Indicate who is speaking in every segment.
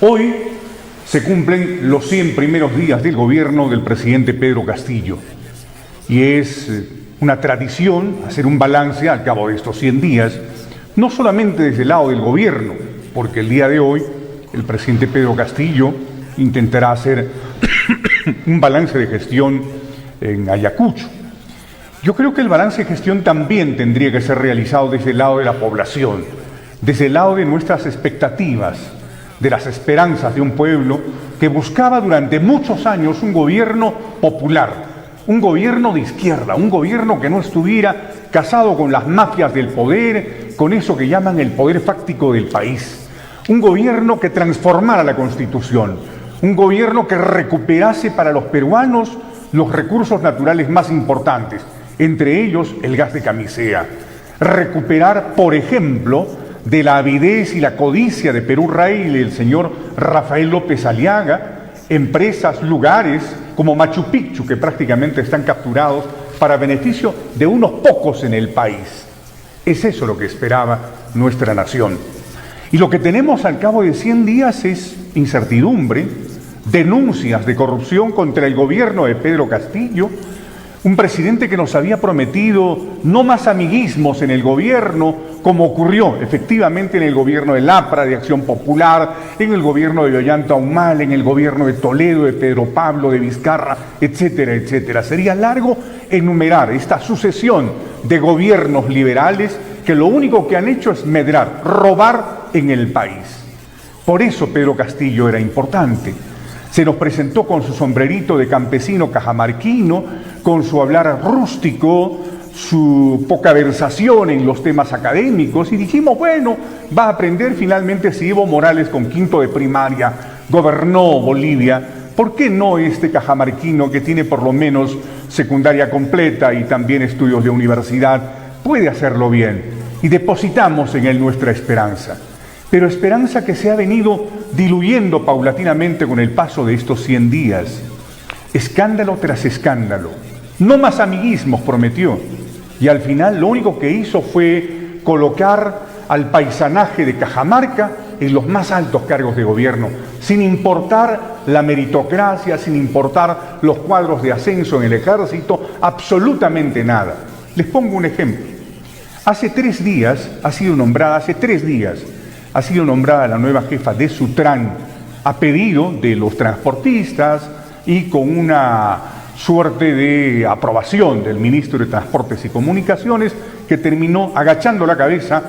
Speaker 1: Hoy se cumplen los 100 primeros días del gobierno del presidente Pedro Castillo y es una tradición hacer un balance al cabo de estos 100 días, no solamente desde el lado del gobierno, porque el día de hoy el presidente Pedro Castillo intentará hacer un balance de gestión en Ayacucho. Yo creo que el balance de gestión también tendría que ser realizado desde el lado de la población, desde el lado de nuestras expectativas, de las esperanzas de un pueblo que buscaba durante muchos años un gobierno popular, un gobierno de izquierda, un gobierno que no estuviera casado con las mafias del poder, con eso que llaman el poder fáctico del país, un gobierno que transformara la Constitución, un gobierno que recuperase para los peruanos los recursos naturales más importantes, entre ellos el gas de Camisea. Recuperar, por ejemplo, de la avidez y la codicia de Perú Rail el señor Rafael López Aliaga, empresas, lugares como Machu Picchu, que prácticamente están capturados para beneficio de unos pocos en el país. Es eso lo que esperaba nuestra nación. Y lo que tenemos al cabo de 100 días es incertidumbre, denuncias de corrupción contra el gobierno de Pedro Castillo, un presidente que nos había prometido no más amiguismos en el gobierno, como ocurrió efectivamente en el gobierno de Lapra, de Acción Popular, en el gobierno de Ollanta Humala, en el gobierno de Toledo, de Pedro Pablo, de Vizcarra, etcétera, etcétera. Sería largo enumerar esta sucesión de gobiernos liberales que lo único que han hecho es medrar, robar en el país. Por eso Pedro Castillo era importante. Se nos presentó con su sombrerito de campesino cajamarquino, con su hablar rústico, su poca versación en los temas académicos, y dijimos, bueno, va a aprender finalmente si Evo Morales con quinto de primaria gobernó Bolivia, ¿por qué no este cajamarquino que tiene por lo menos secundaria completa y también estudios de universidad puede hacerlo bien? Y depositamos en él nuestra esperanza. Pero esperanza que se ha venido diluyendo paulatinamente con el paso de estos 100 días. Escándalo tras escándalo. No más amiguismos prometió. Y al final lo único que hizo fue colocar al paisanaje de Cajamarca en los más altos cargos de gobierno, sin importar la meritocracia, sin importar los cuadros de ascenso en el ejército, absolutamente nada. Les pongo un ejemplo. Hace 3 días ha sido nombrada la nueva jefa de Sutran a pedido de los transportistas y con una suerte de aprobación del ministro de Transportes y Comunicaciones, que terminó agachando la cabeza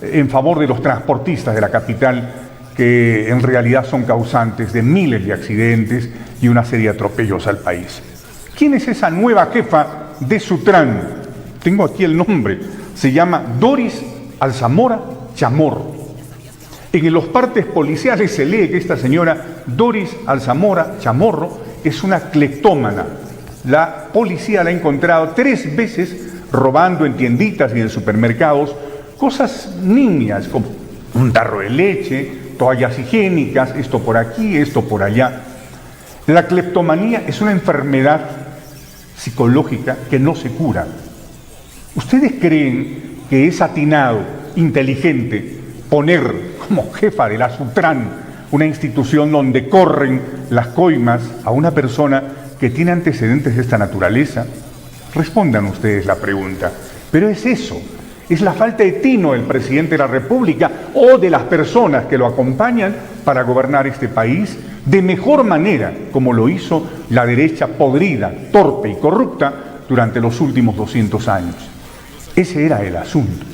Speaker 1: en favor de los transportistas de la capital, que en realidad son causantes de miles de accidentes y una serie de atropellos al país. ¿Quién es esa nueva jefa de Sutran? Tengo aquí el nombre. Se llama Doris Alzamora Chamorro. En los partes policiales se lee que esta señora Doris Alzamora Chamorro es una cleptómana. La policía la ha encontrado 3 veces robando en tienditas y en supermercados cosas niñas, como un tarro de leche, toallas higiénicas, esto por aquí, esto por allá. La cleptomanía es una enfermedad psicológica que no se cura. ¿Ustedes creen que es atinado, inteligente, poner como jefa de la Sutran, una institución donde corren las coimas, a una persona que tiene antecedentes de esta naturaleza? Respondan ustedes la pregunta. Pero es eso, es la falta de tino del presidente de la República o de las personas que lo acompañan para gobernar este país de mejor manera, como lo hizo la derecha podrida, torpe y corrupta durante los últimos 200 años. Ese era el asunto.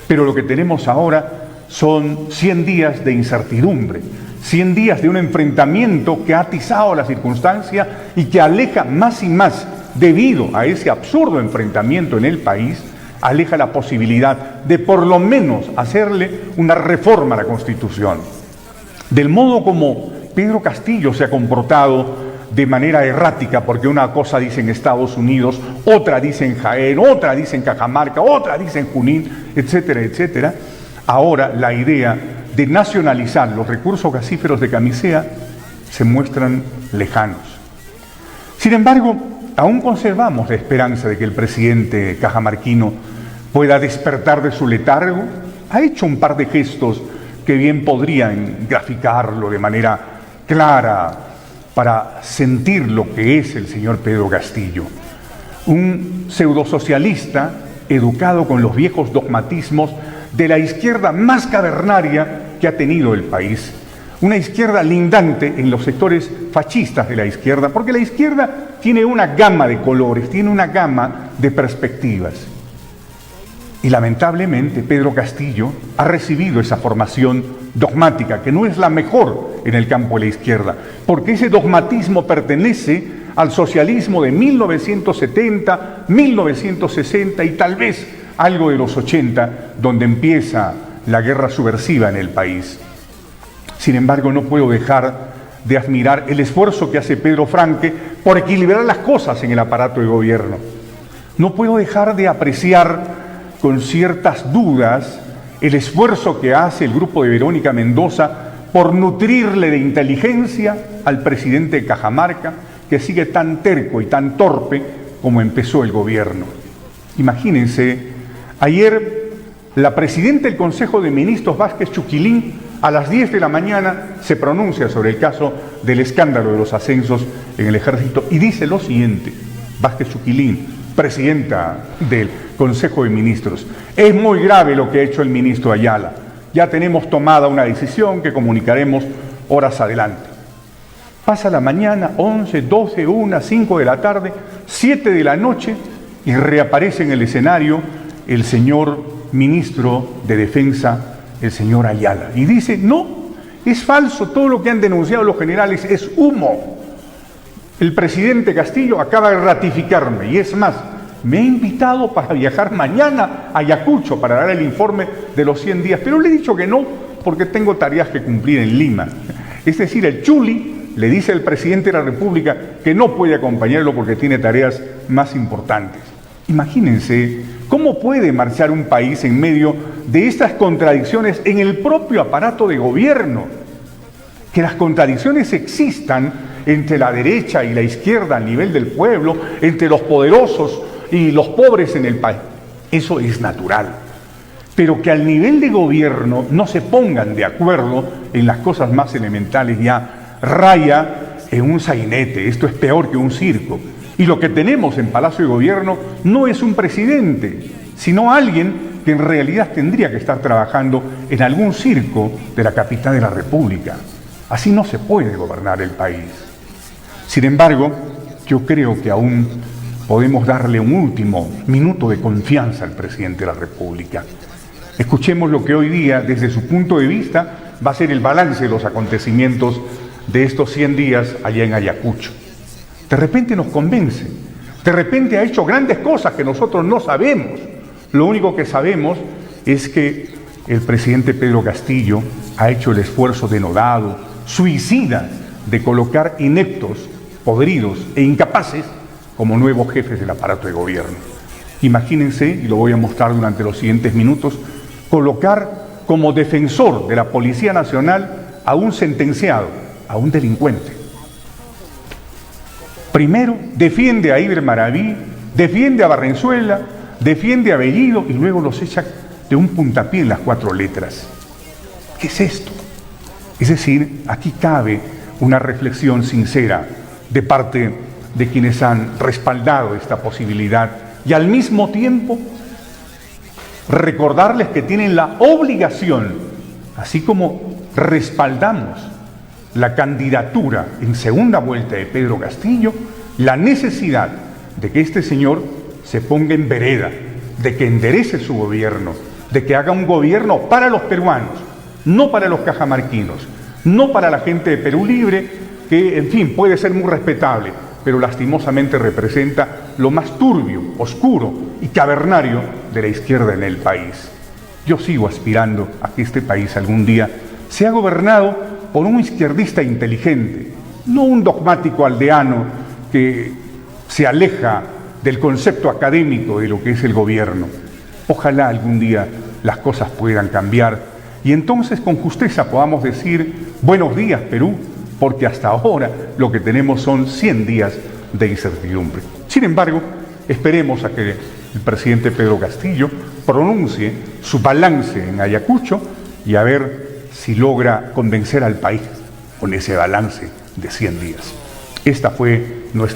Speaker 1: Pero lo que tenemos ahora son 100 días de incertidumbre, 100 días de un enfrentamiento que ha atizado la circunstancia y que aleja más y más, debido a ese absurdo enfrentamiento en el país, aleja la posibilidad de por lo menos hacerle una reforma a la Constitución. Del modo como Pedro Castillo se ha comportado de manera errática, porque una cosa dice en Estados Unidos, otra dice en Jaén, otra dice en Cajamarca, otra dice en Junín, etcétera, etcétera. Ahora la idea de nacionalizar los recursos gasíferos de Camisea se muestran lejanos. Sin embargo, aún conservamos la esperanza de que el presidente cajamarquino pueda despertar de su letargo. Ha hecho un par de gestos que bien podrían graficarlo de manera clara para sentir lo que es el señor Pedro Castillo. Un pseudosocialista educado con los viejos dogmatismos de la izquierda más cavernaria que ha tenido el país. Una izquierda lindante en los sectores fascistas de la izquierda, porque la izquierda tiene una gama de colores, tiene una gama de perspectivas. Y lamentablemente Pedro Castillo ha recibido esa formación dogmática, que no es la mejor en el campo de la izquierda, porque ese dogmatismo pertenece al socialismo de 1970, 1960 y tal vez algo de los 80, donde empieza la guerra subversiva en el país. Sin embargo, no puedo dejar de admirar el esfuerzo que hace Pedro Franque por equilibrar las cosas en el aparato de gobierno. No puedo dejar de apreciar con ciertas dudas el esfuerzo que hace el grupo de Verónica Mendoza por nutrirle de inteligencia al presidente de Cajamarca, que sigue tan terco y tan torpe como empezó el gobierno. Imagínense, ayer la presidenta del Consejo de Ministros, Vázquez Chuquilín, a las 10 de la mañana se pronuncia sobre el caso del escándalo de los ascensos en el ejército y dice lo siguiente, Vázquez Chuquilín, presidenta del Consejo de Ministros: es muy grave lo que ha hecho el ministro Ayala. Ya tenemos tomada una decisión que comunicaremos horas adelante. Pasa la mañana, 11, 12, 1, 5 de la tarde, 7 de la noche y reaparece en el escenario el señor ministro de Defensa, el señor Ayala, y dice: no, es falso, todo lo que han denunciado los generales es humo. El presidente Castillo acaba de ratificarme y es más, me ha invitado para viajar mañana a Ayacucho para dar el informe de los 100 días, pero le he dicho que no porque tengo tareas que cumplir en Lima. Es decir, el Chuli le dice al presidente de la República que no puede acompañarlo porque tiene tareas más importantes. Imagínense cómo puede marchar un país en medio de estas contradicciones en el propio aparato de gobierno. Que las contradicciones existan entre la derecha y la izquierda a nivel del pueblo, entre los poderosos y los pobres en el país, eso es natural. Pero que al nivel de gobierno no se pongan de acuerdo en las cosas más elementales ya raya en un sainete. Esto es peor que un circo. Y lo que tenemos en Palacio de Gobierno no es un presidente, sino alguien que en realidad tendría que estar trabajando en algún circo de la capital de la República. Así no se puede gobernar el país. Sin embargo, yo creo que aún podemos darle un último minuto de confianza al presidente de la República. Escuchemos lo que hoy día, desde su punto de vista, va a ser el balance de los acontecimientos de estos 100 días allá en Ayacucho. De repente nos convence, de repente ha hecho grandes cosas que nosotros no sabemos. Lo único que sabemos es que el presidente Pedro Castillo ha hecho el esfuerzo denodado, suicida, de colocar ineptos, podridos e incapaces como nuevos jefes del aparato de gobierno. Imagínense, y lo voy a mostrar durante los siguientes minutos, colocar como defensor de la Policía Nacional a un sentenciado, a un delincuente. Primero defiende a Iber Maraví, defiende a Barrenzuela, defiende a Bellido y luego los echa de un puntapié en las 4 letras. ¿Qué es esto? Es decir, aquí cabe una reflexión sincera de parte de quienes han respaldado esta posibilidad y al mismo tiempo recordarles que tienen la obligación, así como respaldamos la candidatura en segunda vuelta de Pedro Castillo, la necesidad de que este señor se ponga en vereda, de que enderece su gobierno, de que haga un gobierno para los peruanos, no para los cajamarquinos, no para la gente de Perú Libre, que en fin puede ser muy respetable, pero lastimosamente representa lo más turbio, oscuro y cavernario de la izquierda en el país. Yo sigo aspirando a que este país algún día sea gobernado por un izquierdista inteligente, no un dogmático aldeano que se aleja del concepto académico de lo que es el gobierno. Ojalá algún día las cosas puedan cambiar y entonces con justeza podamos decir: buenos días, Perú, porque hasta ahora lo que tenemos son 100 días de incertidumbre. Sin embargo, esperemos a que el presidente Pedro Castillo pronuncie su balance en Ayacucho y a ver si logra convencer al país con ese balance de 100 días. Esta fue nuestra